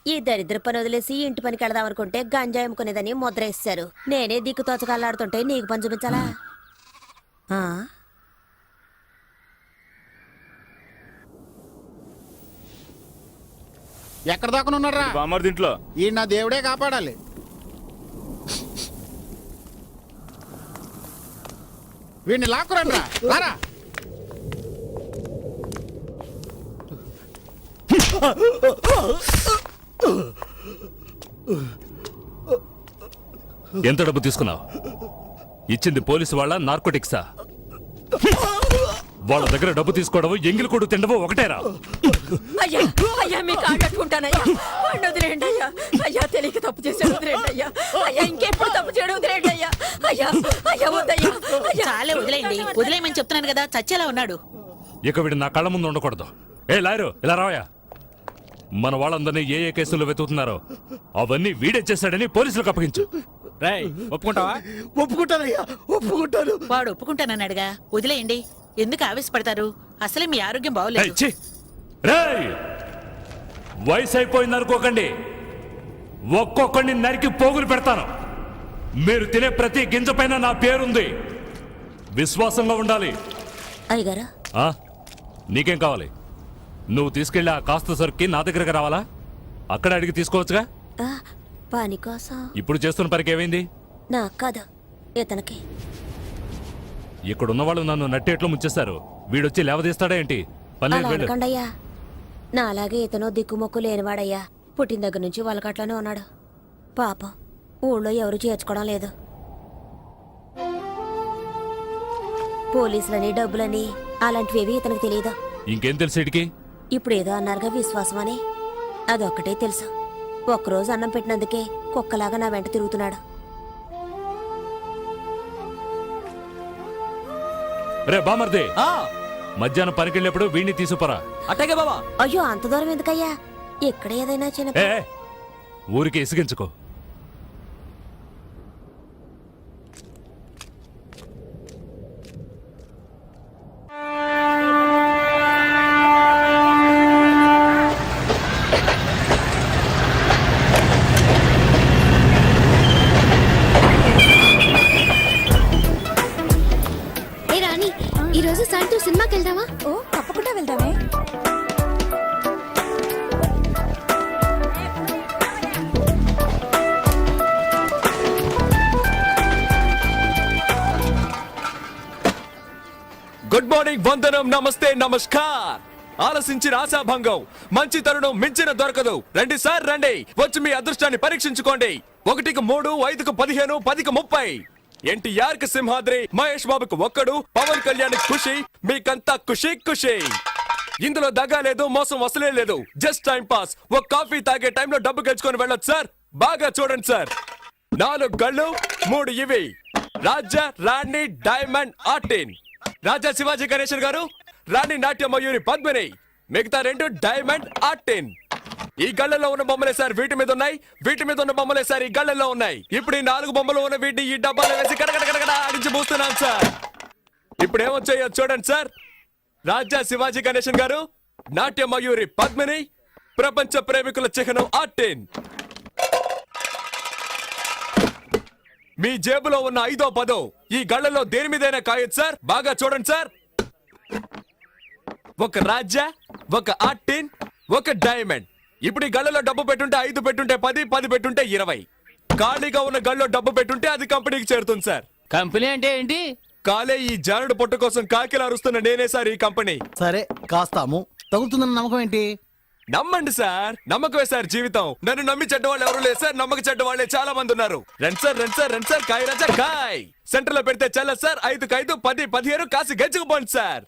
ఈ దరిద్ర పని వదిలేసి ఇంటి పనికి వెళదాం అనుకుంటే గంజాయి అమ్ముకునేదని ముద్ర వేస్తారు. నేనే దిక్కు తోచకల్లాడుతుంటే నీకు పని చూపించాలా? ఎక్కడ దాకా ఉన్నారా? బామ్మర్ది ఇంట్లో. ఈ నా దేవుడే కాపాడాలి. వీడిని లాక్కురండి రారా. ఎంత డబ్బు తీసుకున్నావు? ఇచ్చింది పోలీసు వాళ్ళ నార్కోటిక్సా? వాళ్ళ దగ్గర డబ్బు తీసుకోవడం ఎంగిలి కొడు తినడం ఒకటేరా? అయ్యా అయ్యా మీ కాళ్ళు కట్టుకుంటానయ్యా. వాడిని వదిలేయండి అయ్యా. అయ్యా తెలియక తప్పు చేశాడు, వదిలేయండి అయ్యా. అయ్యా ఇంకెప్పుడు తప్పు చేయడం వదిలేయండి అయ్యా. అయ్యా అయ్యా వద్దయ్యా. చాలే వదిలేయండి, వదిలేయమని చెప్తున్నాను కదా, చచ్చేలా ఉన్నాడు. ఇక వీడు నా కళ్ళ ముందు ఉండకూడదు. ఏ లాయరు ఇలా రావయా. మన వాళ్ళందరినీ ఏ ఏ కేసుల్లో వెతుకుతున్నారో అవన్నీ వీడే చేశాడని పోలీసులకు అప్పగించు. రేయ్ ఒప్పుకుంటావా? ఒప్పుకుంటానయ్యా, ఒప్పుకుంటాను. వాడు ఒప్పుకుంటానన్నాడుగా, వదిలేయండి. ఎందుకు ఆవేశపడతారు? అసలే మీ ఆరోగ్యం ఏయ్, బాగోలేదు. ఛీ! రేయ్! వయసు అయిపోయింది అనుకోకండి, ఒక్కొక్కడిని నరికి పోగులు పెడతాను. మీరు తినే ప్రతి గింజ పైన నా పేరుంది. విశ్వాసంగా ఉండాలి. అయ్యగారా ఆ? నీకేం కావాలి? నువ్వు తీసుకెళ్ళి ఆ కాస్త సరుక్కి నా దగ్గరకు రావాలా? అక్కడ అడిగి తీసుకోవచ్చుగా. పని కోసం ఇప్పుడు చేస్తున్న పనికి ఏమైంది? నాకు కాదు ఇతనికి. ఇక్కడున్న వాళ్ళు నన్ను నట్టేట్లో ముంచేస్తారు. వీడొచ్చి లేవదీస్తాడా ఏంటి? పని అలా అనకండయ్యా. నా అలాగే ఇతను దిక్కుమొక్కు లేనివాడయ్యా. పుట్టిన దగ్గర నుంచి వలకట్లోనే ఉన్నాడు. పాపం ఊళ్ళో ఎవరు చేర్చుకోవడం లేదు. పోలీసులని డబ్బులని అలాంటివేవి ఇతనికి తెలియదు. ఇంకేం తెలుసు ఇడికి? ఇప్పుడు ఏదో అన్నారుగా విశ్వాసం అని, అదొక్కటే తెలుసు. ఒక్కరోజు అన్నం పెట్టినందుకే కుక్కలాగా నా వెంట తిరుగుతున్నాడు. రే బామర్ది, మధ్యాహ్నం పనికెళ్ళినప్పుడు వీడిని తీసుకుపరా. అట్టగే బాబా. అయ్యో అంత దూరం ఎందుకయ్యా? ఇక్కడ ఏదైనా చిన్న ఏ ఊరికి ఇసిగించుకో. ఏ రాణి, ఈ రోజు సాయంత్రం సినిమాకి వెళ్దామా? ఓ తప్పకుండా వెళ్దామే. గుడ్ మార్నింగ్, వందనం, నమస్తే, నమస్కార్. ఆలసించిన ఆశాభంగం, మంచి తరుణం మించిన దొరకదు. రండి సార్ రండి, వచ్చి మీ అదృష్టాన్ని పరీక్షించుకోండి. 1కి 3, 5కి 15, 10కి 30. ఎన్టీఆర్ కి సింహాద్రి, మహేష్ బాబుకు ఒక్కడు, పవన్ కళ్యాణ్ ఖుషి, మీకంతా ఖుషి ఖుషి. ఇందులో దగా లేదు, మోసం అసలే లేదు. Just time pass. ఒక కాఫీ తాగే టైంలో డబ్బు గెలుచుకొని వెళ్ళొచ్చు సార్. బాగా చూడండి సార్. 4 గళ్ళు, 3 ఇవి. రాజా, రాణి, డైమండ్, ఆర్టిన్. రాజా శివాజీ గణేశన్ గారు, రాణి నాట్య మయూరి పద్మిని, మిగతా 2 డైమండ్, ఆర్టిన్. ఈ గళ్ళలో ఉన్న బొమ్మలే సార్ వీటి మీద ఉన్నాయి, వీటి మీద ఉన్న బొమ్మలే సార్ ఈ గళ్ళలో ఉన్నాయి. ఇప్పుడు ఈ 4 బొమ్మలు ఉన్న వీటిని ఈ డబ్బాలో వేసి కడగడ ఆడించి పూస్తున్నాను సార్. ఇప్పుడు ఏమొచ్చాయో చూడండి సార్. రాజా శివాజీ గణేశన్ గారు, నాట్య మయూరి పద్మిని, ప్రపంచ ప్రేమికుల చిహ్నం ఆర్టిన్. మీ జేబులో ఉన్న 5వ 10 ఈ గళ్ళలో దేని మీదైనా కాయొచ్చు సార్. బాగా చూడండి సార్. ఒక రాజా, ఒక ఆర్టిన్, ఒక డైమండ్. ఇప్పుడు ఈ గళ్ళలో డబ్బు పెట్టుంటే 5 పెట్టుంటే 10, 10 పెట్టుంటే 20. ఖాళీగా ఉన్న గళ్ళలో డబ్బు పెట్టుంటే అది కంపెనీకి చేరుతుంది సార్. కంపెనీ అంటే ఏంటి? కాలే ఈ జానుడు పొట్టు కోసం కాకిలా అరుస్తున్న నేనే సార్ ఈ కంపెనీ. సరే కాస్తాము, తగులుతుందన్న నమ్మకం ఏంటి? నమ్మండి సార్, నమ్మకమే సార్ జీవితం. నన్ను నమ్మి చెడ్డవాళ్ళు ఎవరు లేదు సార్, నమ్మక చెడ్డవాళ్లే చాలా మంది ఉన్నారు. రండి సార్, రండి సార్, రండి సార్. కాయ రాజా కాయ్. సెంటర్ లో పెడితే చల్ల సార్. 5కి 5, 10, 15 కాసి గెచ్చుకుపోండి సార్.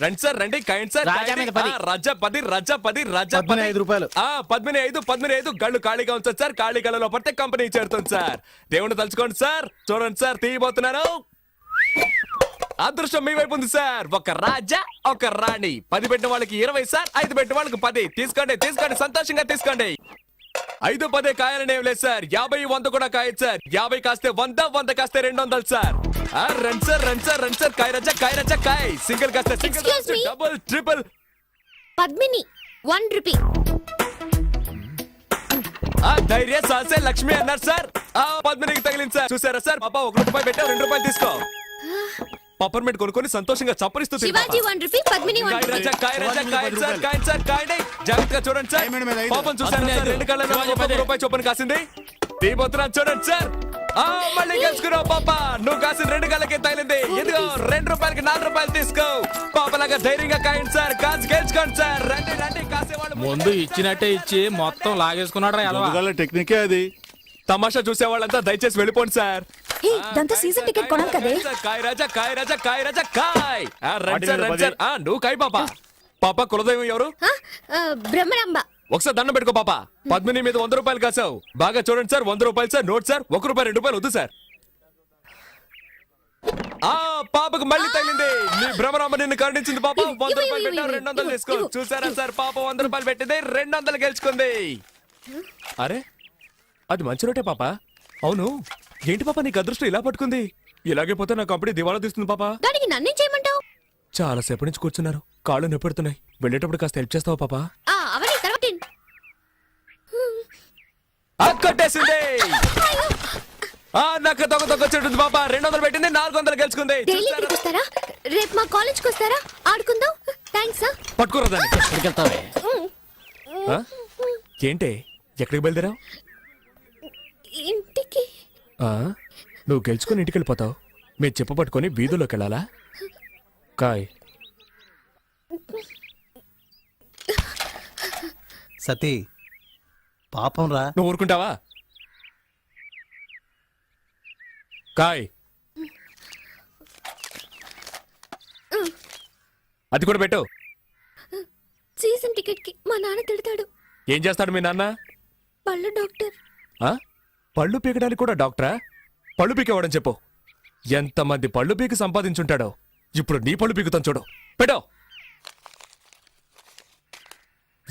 రండి సార్, రండి. కాయండి సార్. రాజా మీద 10. రాజా 10, రాజా 10, రాజా 15 రూపాయలు. 15, 15 గళ్ళు ఖాళీగా ఉంచండి సార్. ఖాళీ గళ్ళలో పడితే కంపెనీ చేరుతుంది సార్. దేవుని తలుచుకోండి సార్. చూడండి సార్, తీయబోతున్నాను. అదృష్టం మీ వైపు ఉంది సార్. ఒక రాజా, ఒక రాణి. 10 పెట్టిన వాళ్ళకి 20 సార్, 5 పెట్టిన వాళ్ళకి 10. తీసుకోండి, తీసుకోండి, సంతోషంగా తీసుకోండి. 5, 10 కాయాలని ఏం లేదు సార్. 50, 100 కూడా కాయచ్చు సార్. 50 కాస్తే 100, 100 కాస్తే 200 సార్. రండి సార్, రండి సార్, రండి సార్. కాయ రాజా, కాయ రాజా, కాయ్. సింగిల్ కాస్తే single, Excuse me. Double, triple. Padmini 1 rupee. ధైర్య సాసే లక్ష్మి అన్నారు సార్. పద్మినికి తగిలింది సార్. చూసారా సార్, పాప 1 రూపాయి పెట్టావు, 2 రూపాయలు తీసుకో. పప్పర్మెంట్ కొనుక్కొని సంతోషంగా చప్పరిస్తూ శివాజీ 1 రూపీ, పద్మిని 1 రూపీ. జాగ్రత్తగా చూడండి సార్. పాపం చూసారా సార్, 2 కళ్ళలో 1 రూపాయి చొప్పున కాసింది. తీయబోతున్నాను చూడండి సార్. మళ్ళీ గెలుచుకున్నావు పాప. నువ్వు కాసిన 2 గళ్ళకి తగిలింది. ఇదిగో 2 రూపాయలకి 4 రూపాయలు తీసుకో. పాపలాగా ధైర్యంగా కాయండి సార్. కాసు గెలుచుకోండి సార్. రండి రండి కాసేవాళ్ళు. ముందు ఇచ్చినట్టే ఇచ్చి మొత్తం లాగేసుకున్నాడు. టెక్నికే అది. తమాషా చూసేవాళ్ళంతా దయచేసి వెళ్ళిపోండి సార్. దాంతో సీజన్ టికెట్ కొనాలి కదే. కాయ్ రాజా కాయ్ రాజా కాయ్ రాజా కాయ్. రండి సార్ రండి సార్. నువ్వు కాయ్ పాప. పాప కులదైవం ఎవరు? బ్రహ్మరాంబ. ఒకసారి దండం పెట్టుకో పాప. పద్మిని మీద 100 రూపాయలు కాసావు. బాగా చూడండి సార్. 100 రూపాయలు సార్. Note sir. 1 రూపాయి 2 రూపాయలు వద్దు సార్. పాపకు మళ్ళీ తగిలింది. నీ భ్రమరాంబ నిన్ను కరుణించింది పాప. 100 రూపాయలు పెట్టావు. 200 తీసుకో. చూసారా సార్, పాప 100 రూపాయలు పెట్టింది. 200 గెలుచుకుంది. అరే అది మంచి రోటే పాప. అవును ఏంటి పాప నీకు అదృష్టం ఇలా పట్టుకుంది? ఇలాగే పోతే నా కంపెనీ దివాళా తీస్తుంది పాప. దానికి నన్నేం చేయమంటావు? చాలా సేపటి నుంచి కూర్చున్నారు. కాళ్ళు నొప్పెడుతున్నాయి. వెళ్ళేటప్పుడు కాస్త హెల్ప్ చేస్తావా పాప? అవన్నీ తర్వాత కొట్టేసింది. నాకు తొక్కొచ్చేటుంది పాప. 200 పెట్టింది. 400 గెలుచుకుంది. డైలీకి వస్తారా? రేపు మా కాలేజ్కి వస్తారా? ఆడుకుందాం. థ్యాంక్స్. పట్టుకోరా దాన్ని. ఎక్కడికి వెళ్తావే? ఏంటే ఎక్కడికి బయలుదేరావు? ఇంటికి. నువ్వు గెలుచుకుని ఇంటికి వెళ్ళిపోతావు. మీరు చెప్ప పట్టుకొని వీధుల్లోకి వెళ్ళాలా? కాయ్ సతీ పాపం రా. నువ్వు ఊరుకుంటావా? కాయ్ అది కూడా పెట్టు. సీజన్ టికెట్ కి మా నాన్న తిడతాడు. ఏం చేస్తాడు మీ నాన్న? పళ్ళు డాక్టర్. పళ్ళు పీకడానికి కూడా డాక్టరా? పళ్ళు పీకేవాడని చెప్పు. ఎంతమంది పళ్ళు పీకి సంపాదించుంటాడో. ఇప్పుడు నీ పళ్ళు పీకుతాను చూడు. పెట్టో.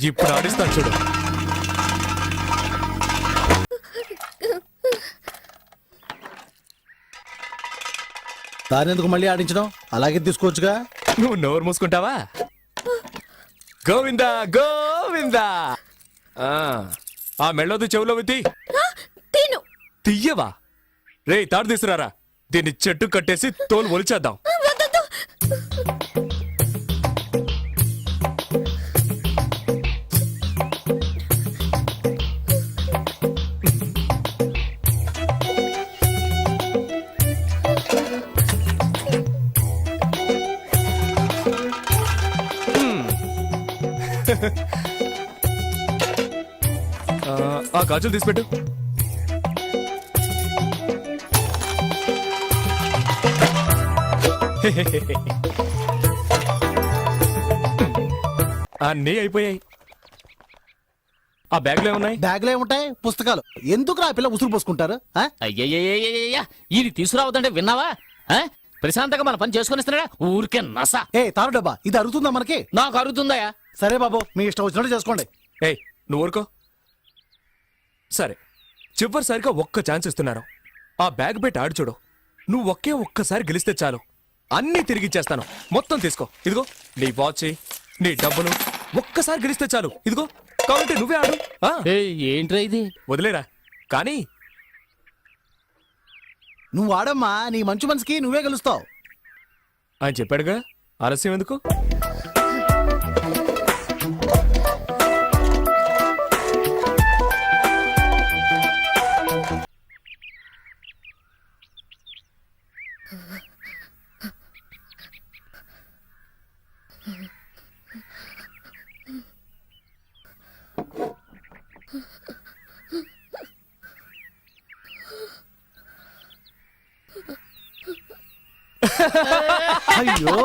ఇప్పుడు ఆడిస్తాను చూడు. దానెందుకు మళ్ళీ ఆడించడం? అలాగే తీసుకోవచ్చుగా. నువ్వు నోరు మూసుకుంటావా? గోవిందా గోవిందా. ఆ మెళ్ళోది చెవులో విత్తి తిను. తీయవా? రే తాడు తీసుకురారా. దీన్ని చెట్టు కట్టేసి తోలు ఒలిచేద్దాం. వద్దొద్దు. ఆ గాజులు తీసిపెట్టు. అన్నీ అయిపోయాయి. ఆ బ్యాగ్లో ఏమున్నాయి? బ్యాగ్లో ఏముంటాయి? పుస్తకాలు. ఎందుకు రా పిల్ల ఉసురు పోసుకుంటారు? అయ్యయ్యయ్యయ్యయ్యా ఇది తీసుకురావద్దంటే విన్నావా? ప్రశాంతంగా మన పని చేసుకుని ఇస్తున్నాడా? ఊరికే నస. తారు డబ్బా ఇది అరుగుతుందా మనకి? నాకు అరుగుతుందయా. సరే బాబు మీ ఇష్టం వచ్చినట్టు చేసుకోండి. నువ్వు ఊరుకో. సరే చివరిసారిగా ఒక్క ఛాన్స్ ఇస్తున్నారు. ఆ బ్యాగ్ పెట్టి ఆడి చూడు. నువ్వు ఒక్కసారి గెలిస్తే చాలు. అన్నీ తిరిగిచ్చేస్తాను. మొత్తం తీసుకో. ఇదిగో నీ వాచ్, నీ డబ్బులు. ఒక్కసారి గెలిస్తే చాలు. ఇదిగో కాబట్టి నువ్వే ఆడు. ఏంట్రా ఇది? వదిలేరా. కానీ నువ్వు ఆడమ్మా. నీ మంచి మనసుకి నువ్వే గెలుస్తావు. ఆయన చెప్పాడుగా, ఆలస్యం ఎందుకు? అయ్యో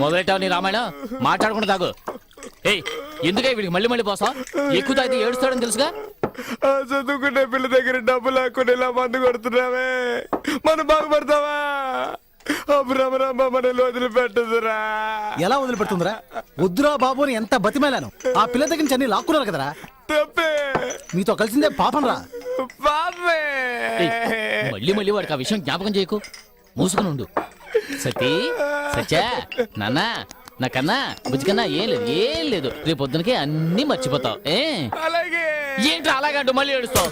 మొదలెట్టావు నీ రామాయణం. మాట్లాడకుండా తాగు. ఎందుకే వీడికి మళ్ళీ మళ్ళీ పోసాం? ఎక్కువ తాగితే ఏడుస్తాడని తెలుసుగా. చదువుకునే పిల్ల దగ్గర డబ్బు లేకుండా ఇలా మందు కొడుతున్నావే. మనం బాగుపడతావా? మనల్ని వదిలిపెట్టదురా. ఎలా వదిలిపెడుతుందిరా? వద్దురా బాబు అని ఎంత బతిమేలాను. ఆ పిల్ల దగ్గర నుంచి అన్ని లాక్కున్నారు కదరా. తప్పే మీతో కలిసిందే పాపం రా. బాబే. మళ్ళీ మళ్ళీ వాడికి ఆ విషయం జ్ఞాపకం చేయకు, మూసుకుని ఉండు. సతీ, సత్యా, నాన్న, నాకన్నా బుజ్జికన్నా ఏం లేదు రేపు పొద్దునకే అన్ని మర్చిపోతావు. అలాగే. ఏంటి అలాగంటూ మళ్ళీ ఏడుస్తావు?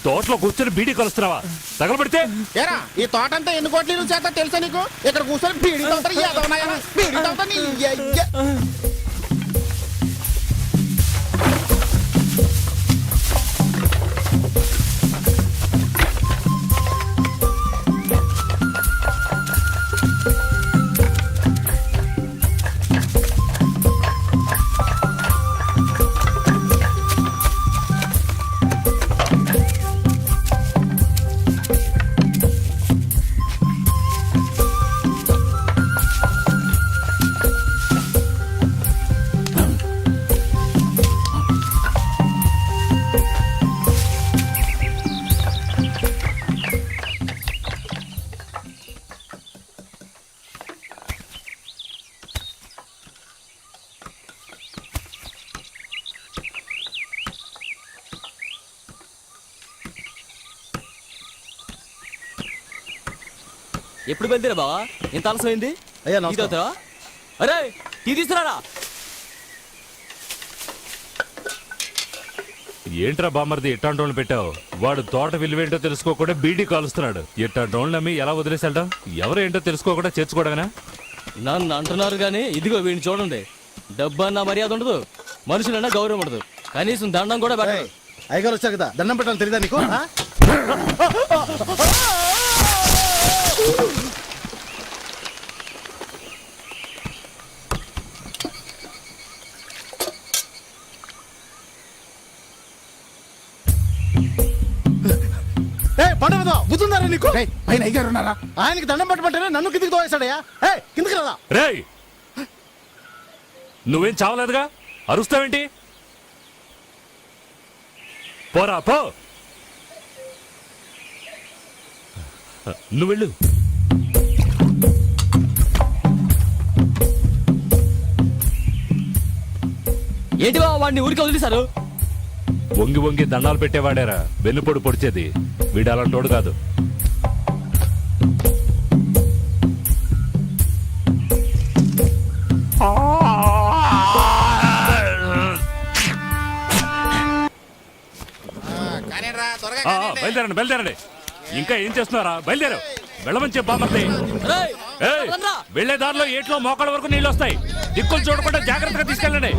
తోటలో కూర్చొని బీడీ కలుస్తున్నావా? తగలబడితే ఏరా ఈ తోట అంతా ఎన్ని కోట్ల చేత తెలుసా నీకు? ఇక్కడ కూర్చొని బీడీ తాగుతారు, బీడీ తాగుతా నీ అయ్య. ఎప్పుడు బయలుదేరా బావా? ఎంత ఆలస్యమైంది? అయ్యా నమస్కారం. అరే టీ తీసుకురాడా? ఏంట్రా బామ్మర్ది ఇట్టాంటోళ్ళు పెట్టావు? వాడు తోట విలువేంటో తెలుసుకోకుండా బీడీ కాలుస్తున్నాడు. ఇట్టాంటోళ్ళు నమ్మి ఎలా వదిలేసాడటం? ఎవరేంటో తెలుసుకోకుండా చేర్చుకోవడమేనా? నన్ను అంటున్నారు కానీ ఇదిగో వీడిని చూడండి. డబ్బు అన్న మర్యాద ఉండదు, మనుషులన్నా గౌరవం ఉండదు, కనీసం దండం కూడా పెట్టదు. అయ్యగారు వచ్చారు కదా, దండం పెట్టాలి తెలీదా నీకు? బుద్ధుందారా నీకు? పైన అయ్యారు ఉన్నారా? ఆయనకి దండం పెట్టమంటేనే నన్ను కిందికి తోవేశాడయ్యా. కిందికి రాదా? రేయ్, నువ్వేం చావలేదుగా, అరుస్తావేంటి? పోరా పో. నువ్వు వెళ్ళు. ఏంటి బావ వాడిని ఊరికి వదిలేశారు? వంగి వంగి దండాలు పెట్టేవాడారా వెన్నుపొడు పొడిచేది? వీడు అలాంటోడు కాదు. బయలుదేరండి బయలుదేరండి. ఇంకా ఏం చేస్తున్నారా? బయలుదేరు. వెళ్ళమని చెప్పు బామర్ది. వెళ్లే దారిలో ఏట్లో మోకాళ్ళ వరకు నీళ్ళు వస్తాయి. దిక్కులు చూడకుండా జాగ్రత్తగా తీసుకెళ్ళండి.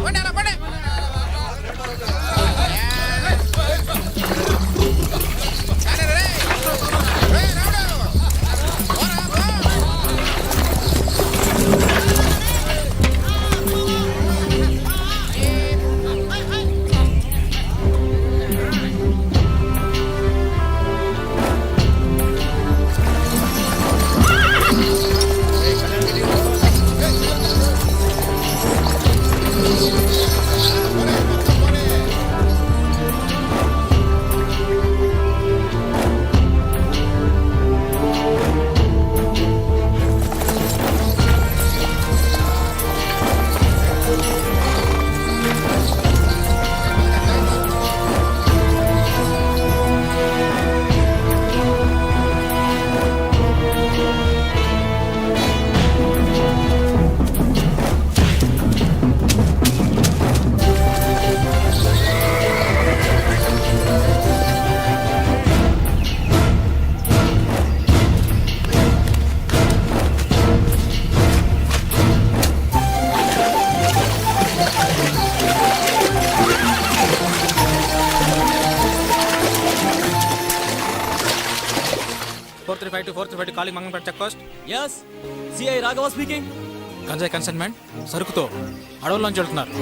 Calling Mangampeta check post. yes CI Raghava speaking. గంజాయి కన్సైన్మెంట్ సరుకుతో అడవుల్లోంచి వెళ్తున్నారు.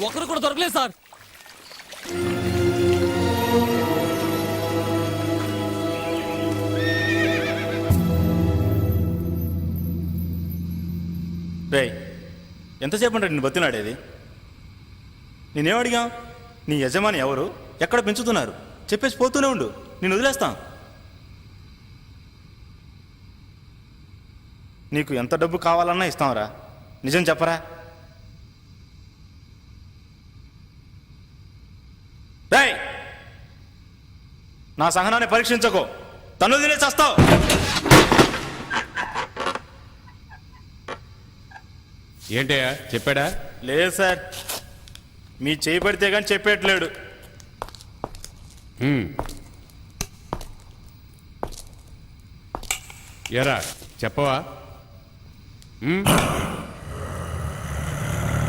ఒకరు కూడా దొరకలేదు సార్. రే ఎంతసేపు అంటే నేను బతిలాడేది? నేనేం అడిగా? నీ యజమాని ఎవరు, ఎక్కడ పెంచుతున్నారు చెప్పేసి పోతూనే ఉండు, నేను వదిలేస్తాను. నీకు ఎంత డబ్బు కావాలన్నా ఇస్తాంరా, నిజం చెప్పరా? రేయ్ నా సహనాన్ని పరీక్షించకో, తను వదిలేసి వస్తావు. ఏంటయ్యా చెప్పాడా? లేదు సార్, మీ చేయి పడితే కానీ చెప్పేట్లేడు. ఎరా చెప్పవా?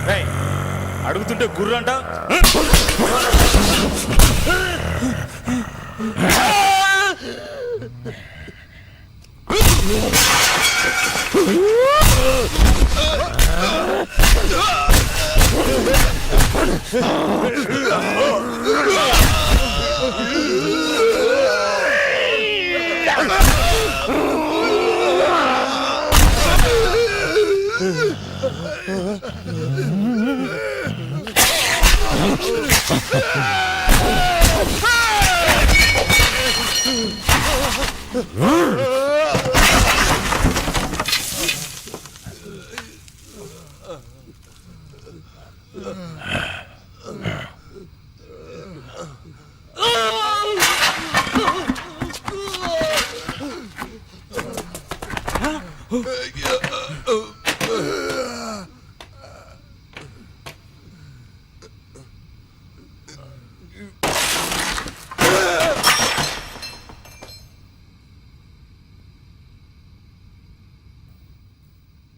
రేయ్ అడుగుతుంటే గుర్రు అంట.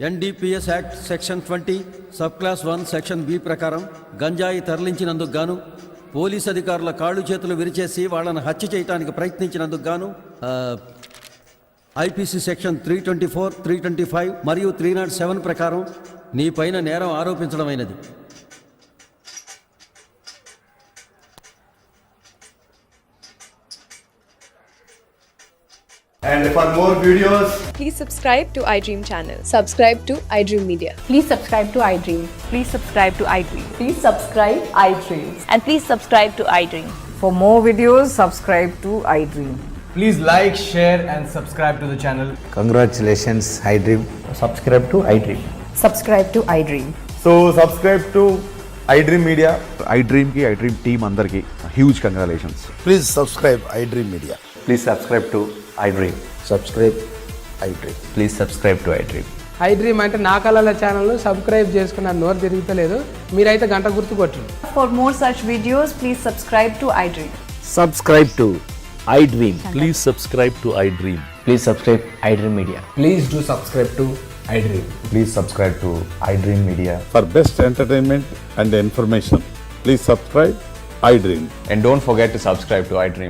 NDPS act section 20 sub class 1 section B ప్రకారం గంజాయి తరలించినందుకు గాను పోలీస్ అధికారుల కాళ్ళు చేతులు విరిచేసి వాళ్ళని హత్య చేయడానికి ప్రయత్నించినందుకు గాను ఐపీసీ సెక్షన్ 324, 325 మరియు 307 ప్రకారం నీ పైన నేరం ఆరోపించడమైనది. And for more videos, Please subscribe to iDream channel. Subscribe to iDream Media. Please subscribe to iDream. Please subscribe to iDream. Please subscribe iDream. And please subscribe to iDream. For more videos, subscribe to iDream. please like, share, and subscribe to the channel. Congratulations iDream. Subscribe to iDream. Subscribe to iDream. So subscribe to iDream Media. iDream కి iDream టీమ్ అందరికి huge congratulations. Please subscribe iDream media. Please subscribe to iDream. Subscribe iDream. Please subscribe to iDream. iDream అంటే నా కళల ఛానల్ సబ్స్క్రైబ్ చేసుకున్న నోరు తిరుగుతలేదు. మీరైతే గంట గుర్తు కొట్టండి. For more such videos, please subscribe to iDream. Subscribe to iDream. Please subscribe to iDream. Please subscribe iDream Media. Please do subscribe to iDream. Please subscribe to iDream Media. For best entertainment and information, please subscribe iDream. And don't forget to subscribe to iDream.